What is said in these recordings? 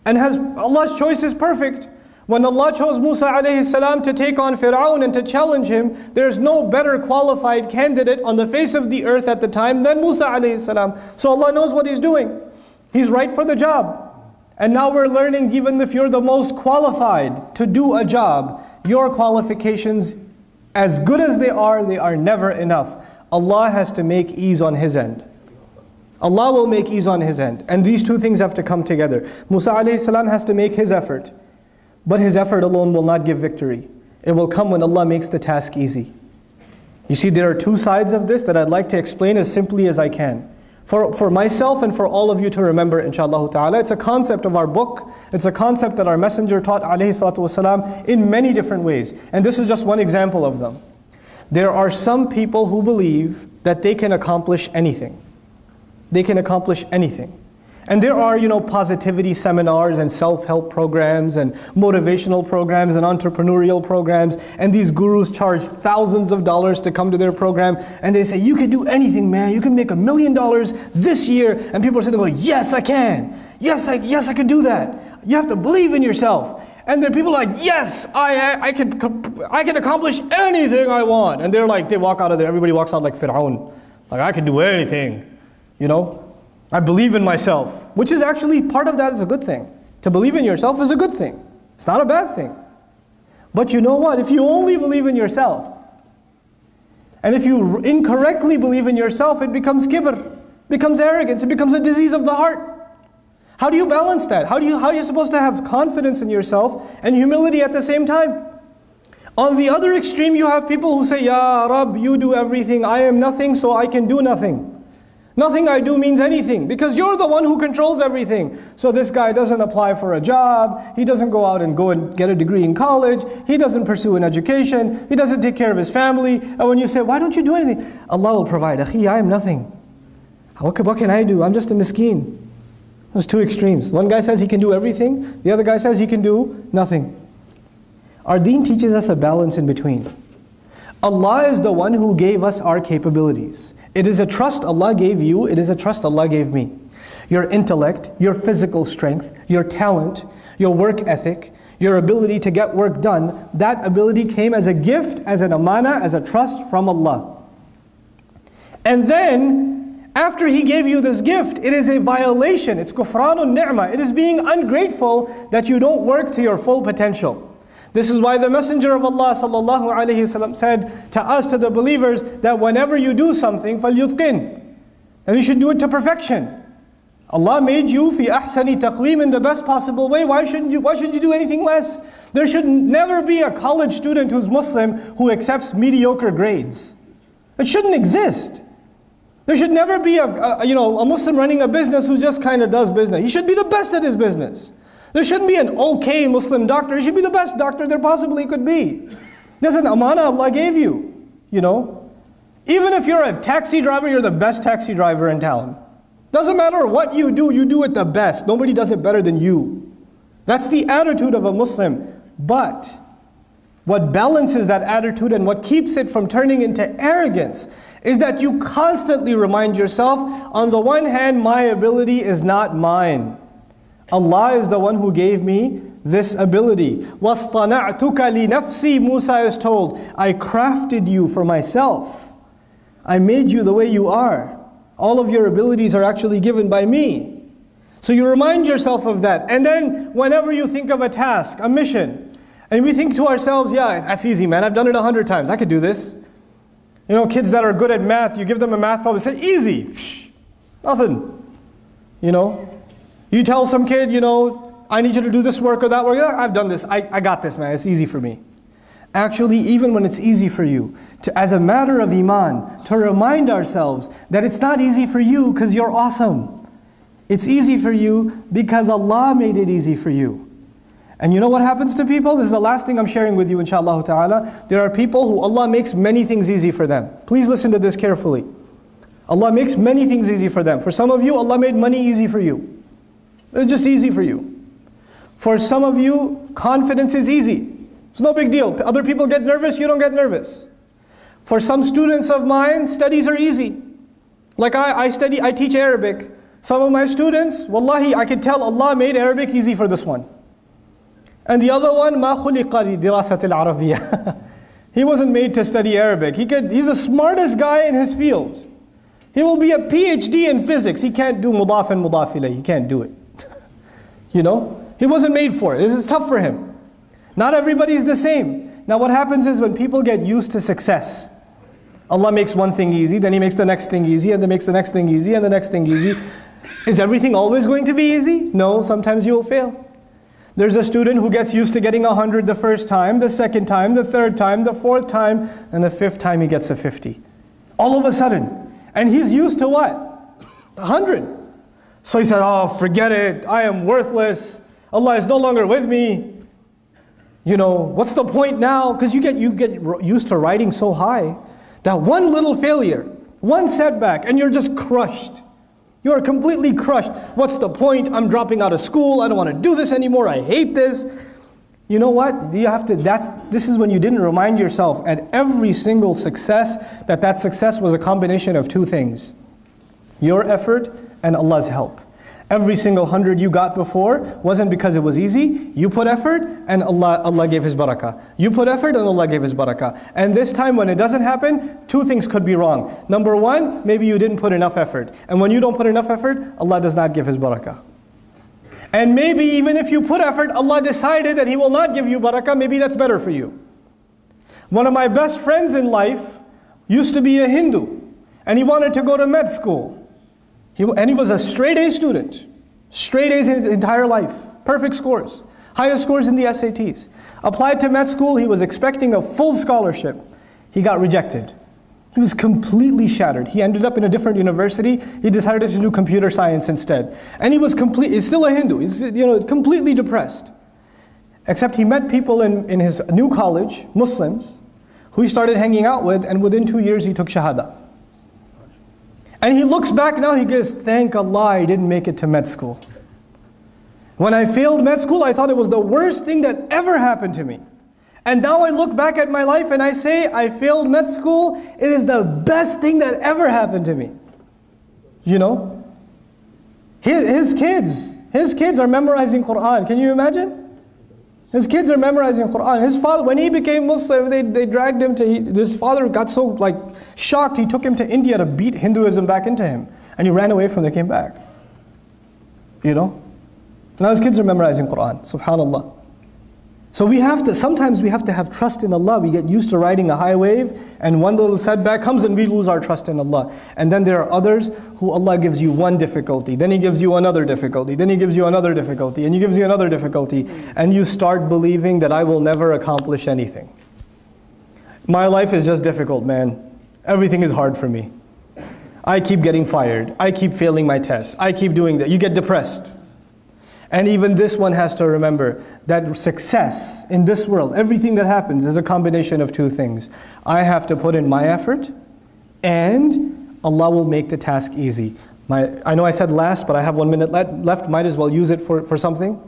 And Allah's choice is perfect. When Allah chose Musa alayhi salam to take on Fir'aun and to challenge him, there's no better qualified candidate on the face of the earth at the time than Musa alayhi salam. So Allah knows what He's doing. He's right for the job. And now we're learning, even if you're the most qualified to do a job, your qualifications, as good as they are never enough. Allah has to make ease on His end. Allah will make ease on His end. And these two things have to come together. Musa alayhi salam has to make his effort. But his effort alone will not give victory. It will come when Allah makes the task easy. You see, there are two sides of this that I'd like to explain as simply as I can. For myself and for all of you to remember, inshaAllah ta'ala. It's a concept of our book. It's a concept that our messenger taught alayhi salatu wasalam in many different ways. And this is just one example of them. There are some people who believe that they can accomplish anything. They can accomplish anything. And there are, positivity seminars and self-help programs and motivational programs and entrepreneurial programs. And these gurus charge thousands of dollars to come to their program. And they say, you can do anything, man. You can make $1 million this year. And people are sitting there going, yes, I can. Yes, I can do that. You have to believe in yourself. And there are people like, yes, I can accomplish anything I want. And they're like, they walk out of there. Everybody walks out like Fir'aun. Like, I can do anything, I believe in myself, which is actually part of that is a good thing. To believe in yourself is a good thing. It's not a bad thing. But you know what? If you only believe in yourself, and if you incorrectly believe in yourself, it becomes kibr, becomes arrogance, it becomes a disease of the heart. How do you balance that? How are you supposed to have confidence in yourself and humility at the same time? On the other extreme, you have people who say, Ya Rabb, you do everything, I am nothing, so I can do nothing. Nothing I do means anything, because you're the one who controls everything. So this guy doesn't apply for a job, he doesn't go and get a degree in college, he doesn't pursue an education, he doesn't take care of his family. And when you say, why don't you do anything? Allah will provide. Akhi, I am nothing. What can I do? I'm just a miskeen. There's two extremes. One guy says he can do everything, the other guy says he can do nothing. Our deen teaches us a balance in between. Allah is the one who gave us our capabilities. It is a trust Allah gave you, it is a trust Allah gave me. Your intellect, your physical strength, your talent, your work ethic, your ability to get work done, that ability came as a gift, as an amana, as a trust from Allah. And then, after He gave you this gift, it is a violation, it's kufranun ni'mah, it is being ungrateful that you don't work to your full potential. This is why the Messenger of Allah sallallahu alaihi wasallam said to us, to the believers, that whenever you do something, فَلْيُتْقِنْ, and you should do it to perfection. Allah made you fi ahsani taqweem, in the best possible way. Why should you do anything less? There should never be a college student who's Muslim who accepts mediocre grades. It shouldn't exist. There should never be a Muslim running a business who just kind of does business. He should be the best at his business. There shouldn't be an okay Muslim doctor. He should be the best doctor there possibly could be. There's an amana Allah gave you, Even if you're a taxi driver, you're the best taxi driver in town. Doesn't matter what you do it the best. Nobody does it better than you. That's the attitude of a Muslim. But what balances that attitude and what keeps it from turning into arrogance is that you constantly remind yourself, on the one hand, my ability is not mine. Allah is the one who gave me this ability. وَاصْطَنَعْتُكَ لِنَفْسِي, Musa is told, I crafted you for myself. I made you the way you are. All of your abilities are actually given by me. So you remind yourself of that. And then whenever you think of a task, a mission, and we think to ourselves, yeah, that's easy, man. I've done it 100 times. I could do this. Kids that are good at math, you give them a math problem, they say, easy. Psh, nothing. You tell some kid, I need you to do this work or that work. Yeah, I've done this. I got this, man. It's easy for me. Actually, even when it's easy for you, as a matter of iman, to remind ourselves that it's not easy for you because you're awesome. It's easy for you because Allah made it easy for you. And you know what happens to people? This is the last thing I'm sharing with you, inshaAllah ta'ala. There are people who Allah makes many things easy for them. Please listen to this carefully. Allah makes many things easy for them. For some of you, Allah made money easy for you. It's just easy for you. For some of you, confidence is easy. It's no big deal. Other people get nervous, you don't get nervous. For some students of mine, studies are easy. Like I teach Arabic. Some of my students, wallahi, I could tell Allah made Arabic easy for this one. And the other one, ما خلق لدراسة العربية. He wasn't made to study Arabic. He's the smartest guy in his field. He will be a PhD in physics. He can't do mudaf and mudaf ilayh. He can't do it. You know? He wasn't made for it. This is tough for him. Not everybody's the same. Now what happens is when people get used to success, Allah makes one thing easy, then He makes the next thing easy, and then makes the next thing easy, and the next thing easy. Is everything always going to be easy? No, sometimes you will fail. There's a student who gets used to getting 100 the first time, the second time, the third time, the fourth time, and the fifth time he gets a 50. All of a sudden. And he's used to what? 100. So he said, oh, forget it. I am worthless. Allah is no longer with me. You know, what's the point now? Because you get used to riding so high that one little failure, one setback, and you're just crushed. You are completely crushed. What's the point? I'm dropping out of school. I don't want to do this anymore. I hate this. You know what? This is when you didn't remind yourself at every single success that success was a combination of two things. Your effort and Allah's help. Every single 100 you got before wasn't because it was easy. You put effort and Allah gave His barakah. You put effort and Allah gave His barakah. And this time when it doesn't happen, two things could be wrong. Number one, maybe you didn't put enough effort. And when you don't put enough effort, Allah does not give His barakah. And maybe even if you put effort, Allah decided that He will not give you barakah, maybe that's better for you. One of my best friends in life used to be a Hindu, and he wanted to go to med school. And he was a straight A student. Straight A's his entire life. Perfect scores. Highest scores in the SATs. Applied to med school, he was expecting a full scholarship. He got rejected. He was completely shattered. He ended up in a different university. He decided to do computer science instead. And he was he's still a Hindu. He's completely depressed. Except he met people in his new college, Muslims, who he started hanging out with, and within 2 years he took Shahada. And he looks back now, he goes, thank Allah I didn't make it to med school. When I failed med school, I thought it was the worst thing that ever happened to me. And now I look back at my life and I say, I failed med school, it is the best thing that ever happened to me. You know? His kids are memorizing Quran. Can you imagine? His kids are memorizing Quran. His father, when he became Muslim, they dragged him to, his father got so shocked, he took him to India to beat Hinduism back into him. And he ran away from them, they came back. You know? Now his kids are memorizing Quran, subhanallah. So sometimes we have to have trust in Allah. We get used to riding a high wave, and one little setback comes and we lose our trust in Allah. And then there are others who Allah gives you one difficulty, then He gives you another difficulty, then He gives you another difficulty, and He gives you another difficulty, and you start believing that I will never accomplish anything. My life is just difficult, man. Everything is hard for me. I keep getting fired. I keep failing my tests. I keep doing that. You get depressed. And even this one has to remember that success in this world, everything that happens is a combination of two things. I have to put in my effort, and Allah will make the task easy. I know I said last, but I have 1 minute left. Might as well use it for something.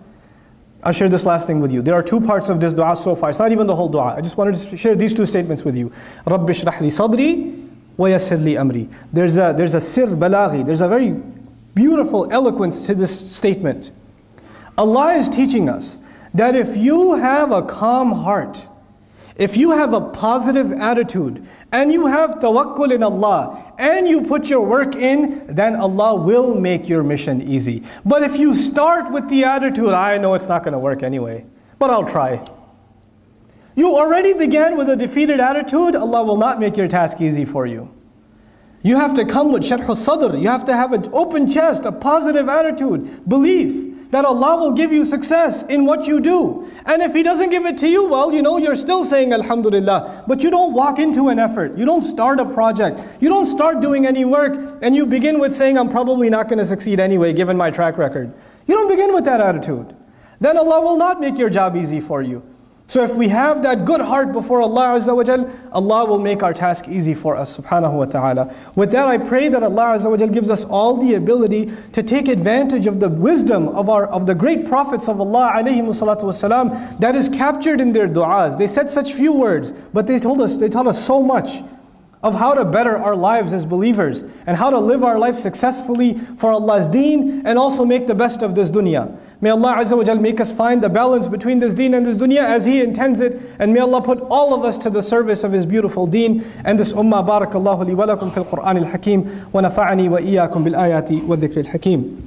I'll share this last thing with you. There are two parts of this dua so far. It's not even the whole dua. I just wanted to share these two statements with you. رَبِّ اشْرَحْ لِي صَدْرِي وَيَسِّرْ لِي أَمْرِي. There's a sir balaghi. There's a very beautiful eloquence to this statement. Allah is teaching us that if you have a calm heart, if you have a positive attitude, and you have tawakkul in Allah, and you put your work in, then Allah will make your mission easy. But if you start with the attitude, I know it's not going to work anyway, but I'll try. You already began with a defeated attitude, Allah will not make your task easy for you. You have to come with sharh al-sadr. You have to have an open chest, a positive attitude, belief that Allah will give you success in what you do. And if He doesn't give it to you, well, you're still saying Alhamdulillah. But you don't walk into an effort. You don't start a project. You don't start doing any work. And you begin with saying, I'm probably not going to succeed anyway, given my track record. You don't begin with that attitude. Then Allah will not make your job easy for you. So if we have that good heart before Allah Azza wa Jal, Allah will make our task easy for us, subhanahu wa ta'ala. With that, I pray that Allah Azza wa Jal gives us all the ability to take advantage of the wisdom of the great prophets of Allah alayhimu salatu wasalam that is captured in their du'as. They said such few words, but they taught us so much. of how to better our lives as believers and how to live our life successfully for Allah's deen and also make the best of this dunya. May Allah Azza wa Jal make us find the balance between this deen and this dunya as He intends it, and may Allah put all of us to the service of His beautiful deen and this ummah. Barakallahu li wa lakum fil Qur'an al-Hakim wa nafa'ani wa iyyakum bil ayati wa dhikr al-Hakim.